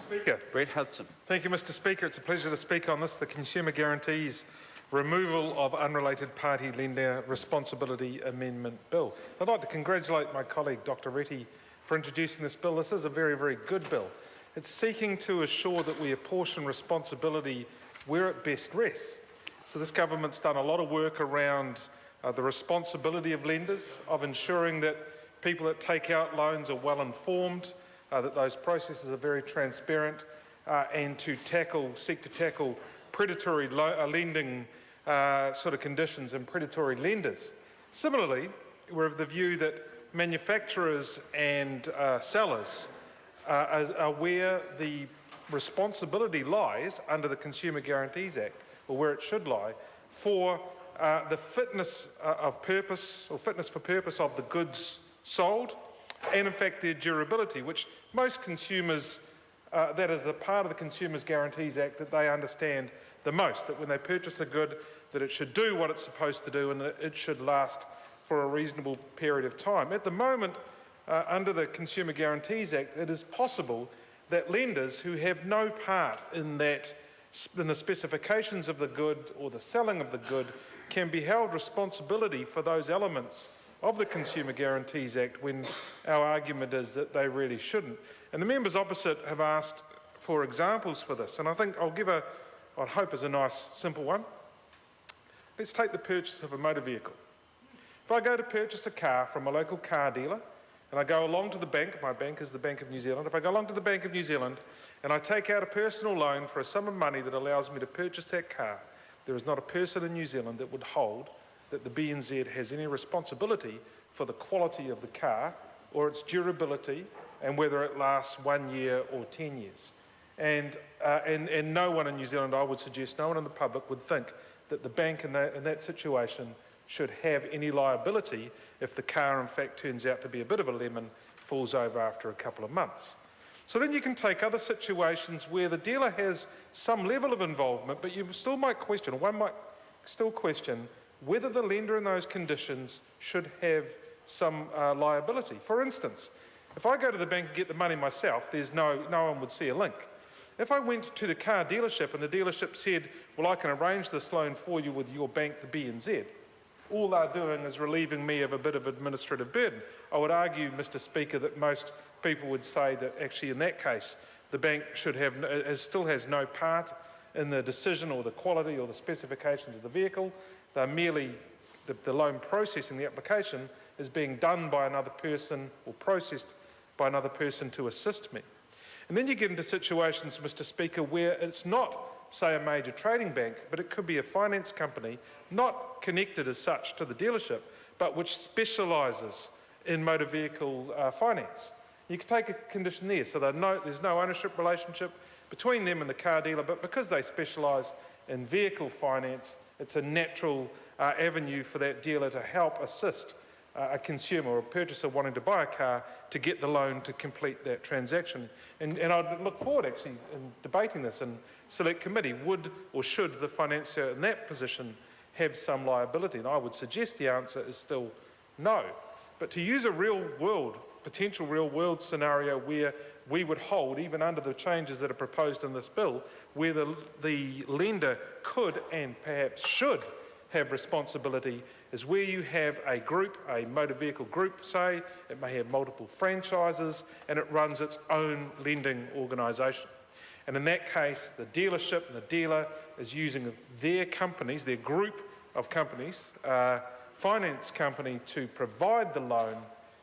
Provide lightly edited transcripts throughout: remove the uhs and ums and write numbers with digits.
Speaker. Brett Hudson. Thank you, Mr. Speaker. It's a pleasure to speak on this, the Consumer Guarantees Removal of Unrelated Party Lender Responsibility Amendment Bill. I'd like to congratulate my colleague, Dr. Retty, for introducing this bill. This is a very, very good bill. It's seeking to assure that we apportion responsibility where it best rests. So this government's done a lot of work around the responsibility of lenders, of ensuring that people that take out loans are well informed, that those processes are very transparent, and to seek to tackle predatory lending sort of conditions and predatory lenders. Similarly, we're of the view that manufacturers and sellers are where the responsibility lies under the Consumer Guarantees Act, or where it should lie, for the fitness of purpose, or fitness for purpose of the goods sold, and in fact their durability, which most consumers, that is the part of the Consumers Guarantees Act that they understand the most, that when they purchase a good, that it should do what it's supposed to do and that it should last for a reasonable period of time. At the moment, under the Consumer Guarantees Act, it is possible that lenders who have no part in the specifications of the good or the selling of the good can be held responsibility for those elements of the Consumer Guarantees Act, when our argument is that they really shouldn't. And the members opposite have asked for examples for this, and I think I'll give what I hope is a nice simple one. Let's take the purchase of a motor vehicle. If I go to purchase a car from a local car dealer, and I go along to the bank, my bank is the Bank of New Zealand, if I go along to the Bank of New Zealand and I take out a personal loan for a sum of money that allows me to purchase that car, there is not a person in New Zealand that would hold that the BNZ has any responsibility for the quality of the car or its durability and whether it lasts 1 year or 10 years. And no one in New Zealand, I would suggest, no one in the public would think that the bank in that situation should have any liability if the car in fact turns out to be a bit of a lemon, falls over after a couple of months. So then you can take other situations where the dealer has some level of involvement, but you still might question, or one might still question, whether the lender in those conditions should have some liability. For instance, if I go to the bank and get the money myself, no one would see a link. If I went to the car dealership and the dealership said, well, I can arrange this loan for you with your bank, the BNZ, all they're doing is relieving me of a bit of administrative burden. I would argue, Mr. Speaker, that most people would say that actually in that case, the bank still has no part in the decision or the quality or the specifications of the vehicle. They're merely, the loan processing, the application, is being done by another person or processed by another person to assist me. And then you get into situations, Mr. Speaker, where it's not, say, a major trading bank, but it could be a finance company, not connected as such to the dealership, but which specialises in motor vehicle finance. You can take a condition there, so there's no ownership relationship between them and the car dealer, but because they specialise in vehicle finance, it's a natural avenue for that dealer to help assist a consumer or a purchaser wanting to buy a car to get the loan to complete that transaction. And I'd look forward actually in debating this in select committee. Would or should the financier in that position have some liability? And I would suggest the answer is still no. But to use a potential real world scenario where we would hold, even under the changes that are proposed in this bill, where the lender could and perhaps should have responsibility, is where you have a group, a motor vehicle group, say, it may have multiple franchises, and it runs its own lending organisation. And in that case, the dealership and the dealer is using their companies, their group of companies, finance company, to provide the loan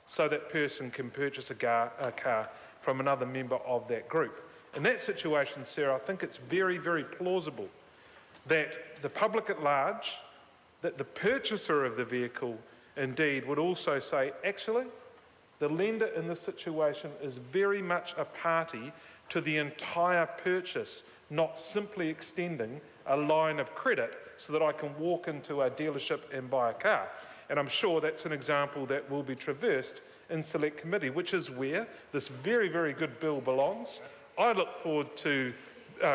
so that person can purchase a car from another member of that group. In that situation, Sarah, I think it's very, very plausible that the public at large, that the purchaser of the vehicle indeed would also say, actually, the lender in this situation is very much a party to the entire purchase, not simply extending a line of credit so that I can walk into a dealership and buy a car. And I'm sure that's an example that will be traversed in select committee, which is where this very, very good bill belongs. I look forward to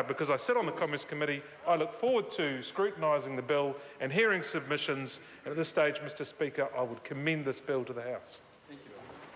because I sit on the Commerce Committee, I look forward to scrutinising the bill and hearing submissions. And at this stage, Mr. Speaker, I would commend this bill to the House.